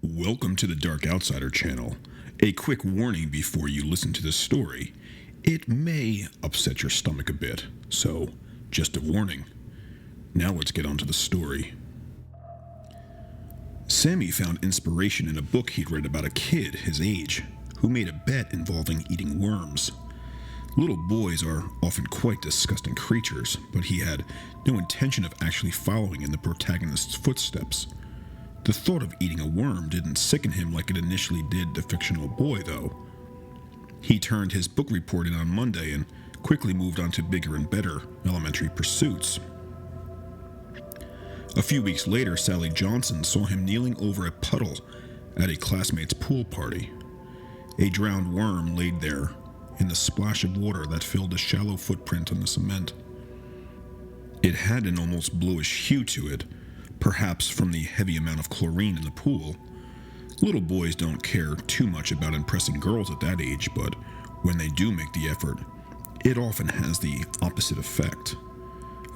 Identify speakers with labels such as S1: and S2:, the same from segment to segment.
S1: Welcome to the Dark Outsider channel. A quick warning before you listen to this story. It may upset your stomach a bit, so just a warning. Now let's get on to the story. Sammy found inspiration in a book he'd read about a kid his age who made a bet involving eating worms. Little boys are often quite disgusting creatures, but he had no intention of actually following in the protagonist's footsteps. The thought of eating a worm didn't sicken him like it initially did the fictional boy, though. He turned his book report in on Monday and quickly moved on to bigger and better elementary pursuits. A few weeks later, Sally Johnson saw him kneeling over a puddle at a classmate's pool party. A drowned worm laid there in the splash of water that filled a shallow footprint on the cement. It had an almost bluish hue to it, perhaps from the heavy amount of chlorine in the pool. Little boys don't care too much about impressing girls at that age, but when they do make the effort, it often has the opposite effect.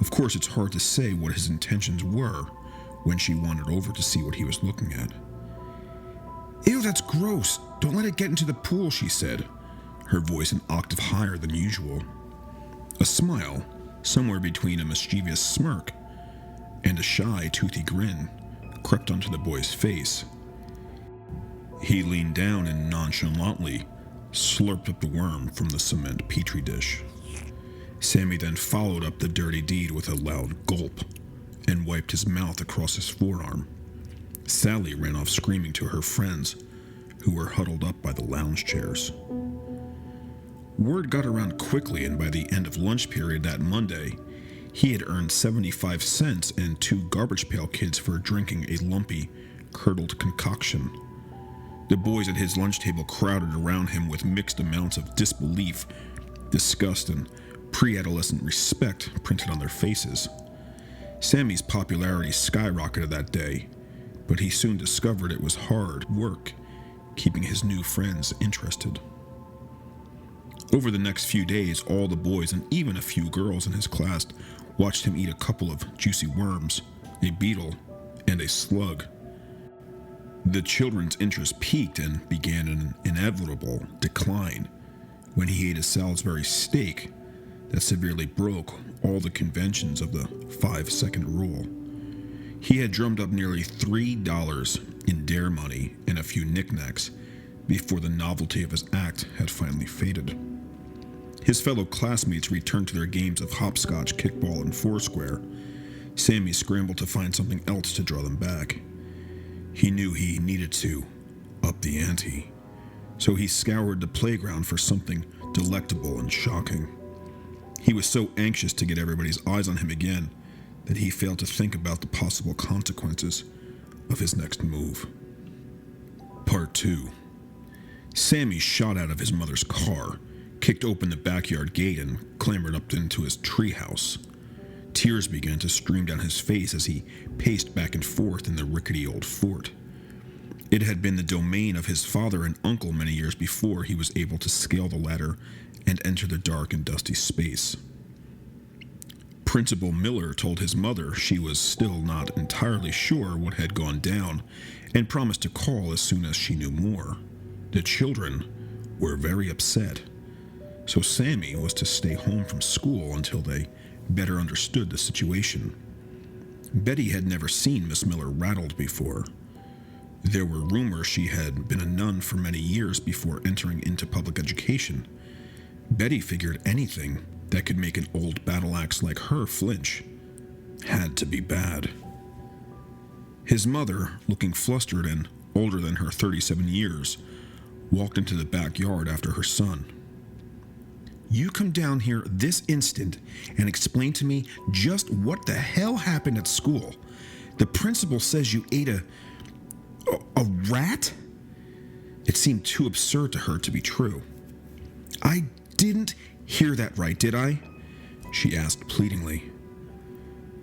S1: Of course, it's hard to say what his intentions were when she wandered over to see what he was looking at. "Ew, that's gross. Don't let it get into the pool," she said, her voice an octave higher than usual. A smile, somewhere between a mischievous smirk and a shy, toothy grin, crept onto the boy's face. He leaned down and nonchalantly slurped up the worm from the cement petri dish. Sammy then followed up the dirty deed with a loud gulp and wiped his mouth across his forearm. Sally ran off screaming to her friends, who were huddled up by the lounge chairs. Word got around quickly, and by the end of lunch period that Monday, he had earned 75 cents and 2 garbage pail kids for drinking a lumpy, curdled concoction. The boys at his lunch table crowded around him with mixed amounts of disbelief, disgust, and pre-adolescent respect printed on their faces. Sammy's popularity skyrocketed that day, but he soon discovered it was hard work keeping his new friends interested. Over the next few days, all the boys and even a few girls in his class watched him eat a couple of juicy worms, a beetle, and a slug. The children's interest peaked and began an inevitable decline when he ate a Salisbury steak that severely broke all the conventions of the 5-second rule. He had drummed up nearly $3 in dare money and a few knickknacks before the novelty of his act had finally faded. His fellow classmates returned to their games of hopscotch, kickball, and foursquare. Sammy scrambled to find something else to draw them back. He knew he needed to up the ante, so he scoured the playground for something delectable and shocking. He was so anxious to get everybody's eyes on him again that he failed to think about the possible consequences of his next move. Part 2. Sammy shot out of his mother's car, kicked open the backyard gate, and clambered up into his treehouse. Tears began to stream down his face as he paced back and forth in the rickety old fort. It had been the domain of his father and uncle many years before he was able to scale the ladder and enter the dark and dusty space. Principal Miller told his mother she was still not entirely sure what had gone down and promised to call as soon as she knew more. The children were very upset, so Sammy was to stay home from school until they better understood the situation. Betty had never seen Miss Miller rattled before. There were rumors she had been a nun for many years before entering into public education. Betty figured anything that could make an old battle axe like her flinch had to be bad. His mother, looking flustered and older than her 37 years, walked into the backyard after her son. "You come down here this instant and explain to me just what the hell happened at school. The principal says you ate a rat?" It seemed too absurd to her to be true. "I didn't hear that right, did I?" she asked pleadingly.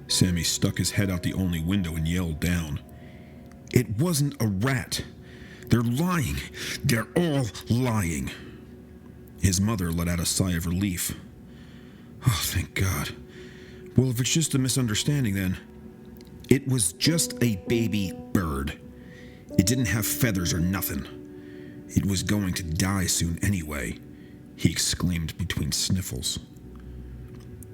S1: Sammy stuck his head out the only window and yelled down, "It wasn't a rat. They're lying. They're all lying." His mother let out a sigh of relief. "Oh, thank God. Well, if it's just a misunderstanding, then." "It was just a baby bird. It didn't have feathers or nothing. It was going to die soon anyway, he exclaimed between sniffles.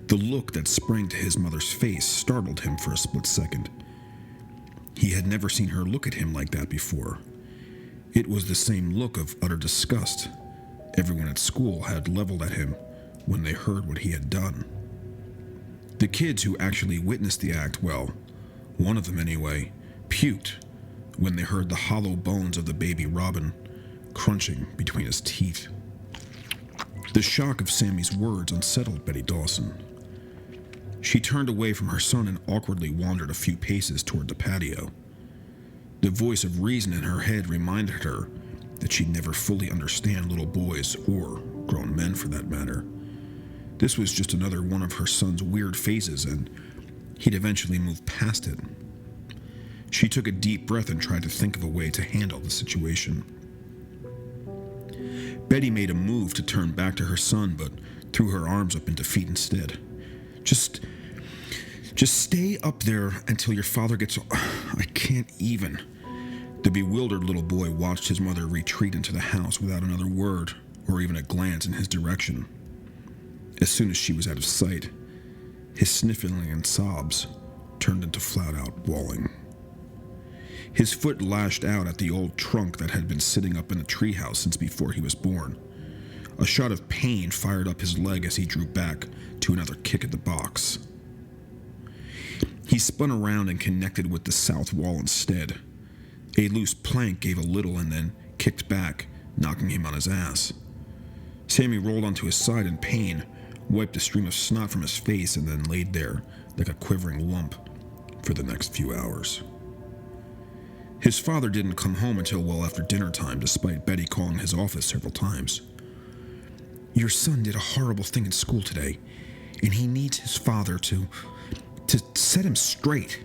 S1: The look that sprang to his mother's face startled him for a split second. He had never seen her look at him like that before. It was the same look of utter disgust everyone at school had leveled at him when they heard what he had done. The kids who actually witnessed the act, well, one of them anyway, puked when they heard the hollow bones of the baby Robin crunching between his teeth. The shock of Sammy's words unsettled Betty Dawson. She turned away from her son and awkwardly wandered a few paces toward the patio. The voice of reason in her head reminded her that she'd never fully understand little boys, or grown men for that matter. This was just another one of her son's weird phases, and he'd eventually move past it. She took a deep breath and tried to think of a way to handle the situation. Betty made a move to turn back to her son, but threw her arms up in defeat instead. Just stay up there until your father gets... I can't even... The bewildered little boy watched his mother retreat into the house without another word or even a glance in his direction. As soon as she was out of sight, his sniffling and sobs turned into flat-out bawling. His foot lashed out at the old trunk that had been sitting up in the treehouse since before he was born. A shot of pain fired up his leg as he drew back to another kick at the box. He spun around and connected with the south wall instead. A loose plank gave a little and then kicked back, knocking him on his ass. Sammy rolled onto his side in pain, wiped a stream of snot from his face, and then laid there like a quivering lump for the next few hours. His father didn't come home until well after dinner time, despite Betty calling his office several times. Your son did a horrible thing in school today, and he needs his father to set him straight.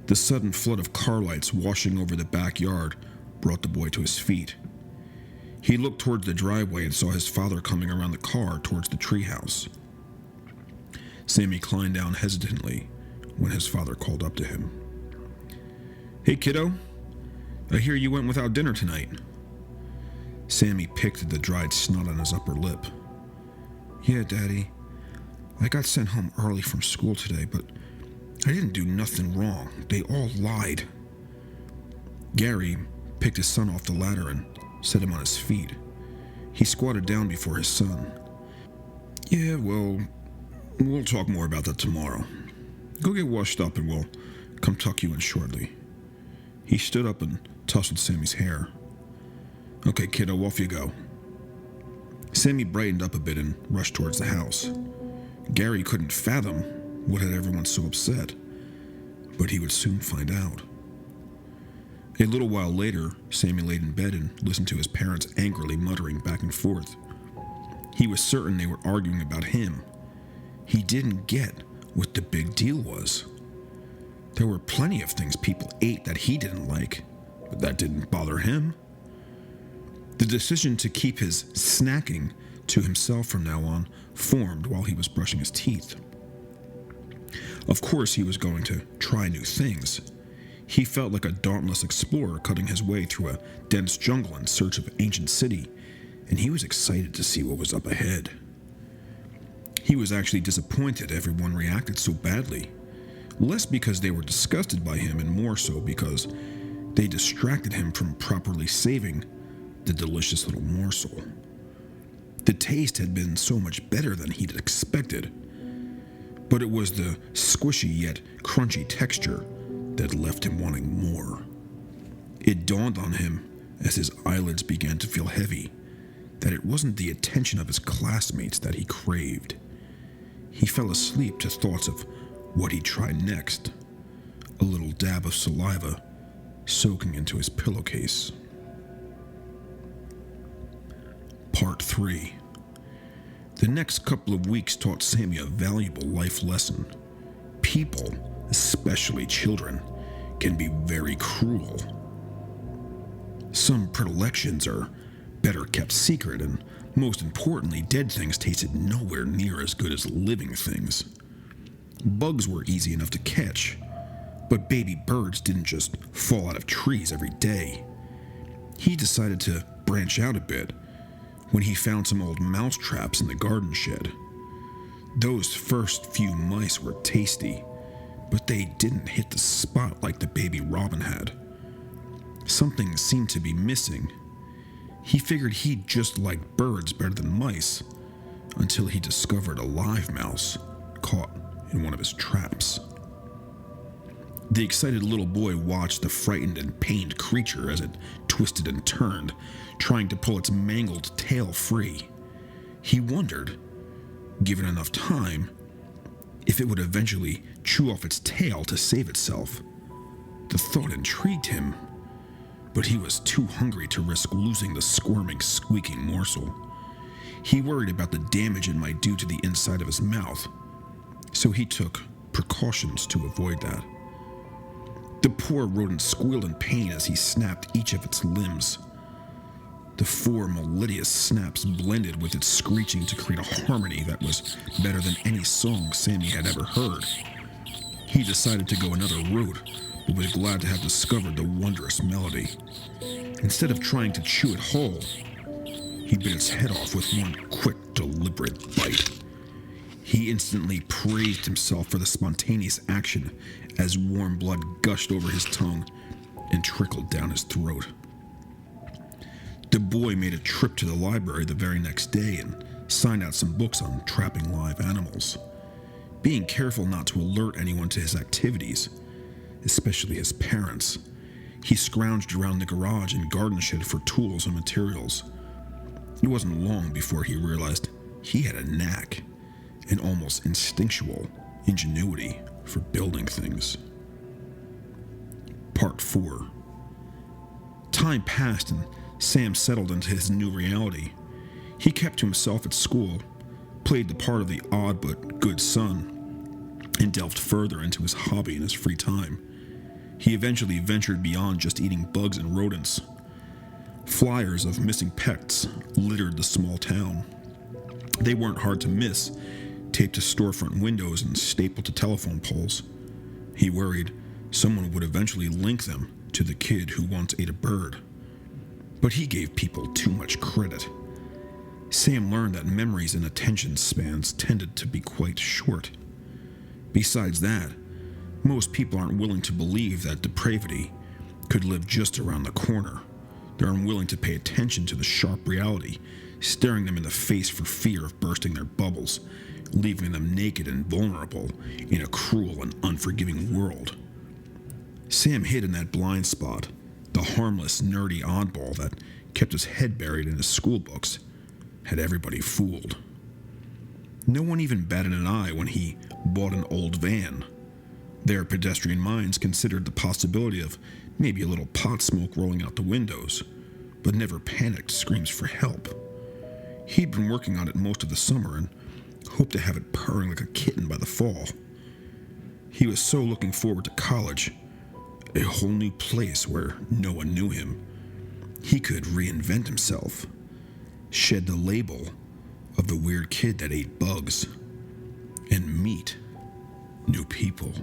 S1: The sudden flood of car lights washing over the backyard brought the boy to his feet. He looked towards the driveway and saw his father coming around the car towards the treehouse. Sammy climbed down hesitantly when his father called up to him. Hey, kiddo. I hear you went without dinner tonight. Sammy picked at the dried snot on his upper lip. Yeah, Daddy. I got sent home early from school today, but I didn't do nothing wrong. They all lied. Gary picked his son off the ladder and set him on his feet. He squatted down before his son. Yeah, well, we'll talk more about that tomorrow. Go get washed up and we'll come tuck you in shortly. He stood up and tousled Sammy's hair. Okay, kiddo, off you go. Sammy brightened up a bit and rushed towards the house. Gary couldn't fathom what had everyone so upset, but he would soon find out. A little while later, Sammy laid in bed and listened to his parents angrily muttering back and forth. He was certain they were arguing about him. He didn't get what the big deal was. There were plenty of things people ate that he didn't like, but that didn't bother him. The decision to keep his snacking to himself from now on formed while he was brushing his teeth. Of course, he was going to try new things. He felt like a dauntless explorer cutting his way through a dense jungle in search of an ancient city, and he was excited to see what was up ahead. He was actually disappointed everyone reacted so badly, less because they were disgusted by him and more so because they distracted him from properly saving the delicious little morsel. The taste had been so much better than he'd expected, but it was the squishy yet crunchy texture that left him wanting more. It dawned on him as his eyelids began to feel heavy that it wasn't the attention of his classmates that he craved. He fell asleep to thoughts of what he'd try next, a little dab of saliva soaking into his pillowcase. Part 3. The next couple of weeks taught Sammy a valuable life lesson. People, especially children, can be very cruel. Some predilections are better kept secret, and most importantly, dead things tasted nowhere near as good as living things. Bugs were easy enough to catch, But baby birds didn't just fall out of trees every day. He decided to branch out a bit when he found some old mouse traps in the garden shed. Those first few mice were tasty, but they didn't hit the spot like the baby robin had. Something seemed to be missing. He figured he'd just like birds better than mice, until he discovered a live mouse caught in one of his traps. The excited little boy watched the frightened and pained creature as it twisted and turned, trying to pull its mangled tail free. He wondered, given enough time, if it would eventually chew off its tail to save itself. The thought intrigued him, but he was too hungry to risk losing the squirming, squeaking morsel. He worried about the damage it might do to the inside of his mouth, so he took precautions to avoid that. The poor rodent squealed in pain as he snapped each of its limbs. The 4 melodious snaps blended with its screeching to create a harmony that was better than any song Sammy had ever heard. He decided to go another route, but was glad to have discovered the wondrous melody. Instead of trying to chew it whole, he bit its head off with one quick, deliberate bite. He instantly praised himself for the spontaneous action as warm blood gushed over his tongue and trickled down his throat. The boy made a trip to the library the very next day and signed out some books on trapping live animals, being careful not to alert anyone to his activities, especially his parents. He scrounged around the garage and garden shed for tools and materials. It wasn't long before he realized he had a knack, an almost instinctual ingenuity for building things. Part 4. Time passed and Sam settled into his new reality. He kept to himself at school, played the part of the odd but good son, and delved further into his hobby in his free time. He eventually ventured beyond just eating bugs and rodents. Flyers of missing pets littered the small town. They weren't hard to miss, taped to storefront windows and stapled to telephone poles. He worried someone would eventually link them to the kid who once ate a bird. But he gave people too much credit. Sam learned that memories and attention spans tended to be quite short. Besides that, most people aren't willing to believe that depravity could live just around the corner. They're unwilling to pay attention to the sharp reality staring them in the face for fear of bursting their bubbles, leaving them naked and vulnerable in a cruel and unforgiving world. Sam hid in that blind spot, the harmless, nerdy oddball that kept his head buried in his school books, had everybody fooled. No one even batted an eye when he bought an old van. Their pedestrian minds considered the possibility of maybe a little pot smoke rolling out the windows, but never panicked screams for help. He'd been working on it most of the summer and hoped to have it purring like a kitten by the fall. He was so looking forward to college, a whole new place where no one knew him. He could reinvent himself, shed the label of the weird kid that ate bugs, and meet new people.